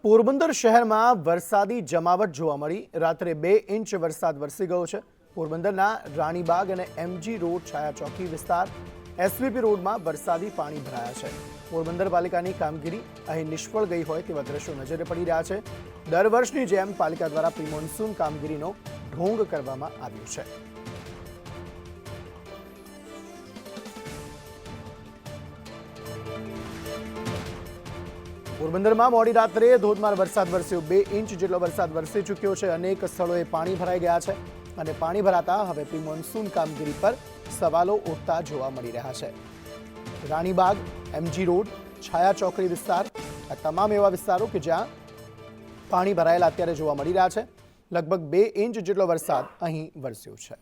પોરબંદર શહેરમાં વરસાદી જમાવટ જોવા મળી। રાત્રે 2 ઇંચ વરસાદ વરસી ગયો છે। પોરબંદરના રાણીબાગ અને એમજી રોડ છાયા ચોકી વિસ્તાર એસવીપી રોડમાં વરસાદી પાણી ભરાયા છે। પોરબંદર પાલિકાની કામગીરી અહીં નિષ્ફળ ગઈ હોય તેવા દ્રશ્યો નજરે પડી રહ્યા છે। દર વર્ષની જેમ પાલિકા દ્વારા પ્રી મોન્સૂન કામગીરીનો ઢોંગ કરવામાં આવ્યો છે। પોરબંદરમાં મોડી રાત્રે ધોધમાર વરસાદ વરસ્યો। 2 ઇંચ જેટલો વરસાદ વરસી ચૂક્યો છે। અનેક સ્થળોએ પાણી ભરાઈ ગયા છે અને પાણી ભરાતા હવે પ્રી મોન્સૂન કામગીરી પર સવાલો ઉઠતા જોવા મળી રહ્યા છે। રાણીબાગ, એમજી રોડ, છાયા ચોકડી વિસ્તાર આ તમામ એવા વિસ્તારો કે જ્યાં પાણી ભરાયેલા અત્યારે જોવા મળી રહ્યા છે। લગભગ 2 ઇંચ જેટલો વરસાદ અહીં વરસ્યો છે।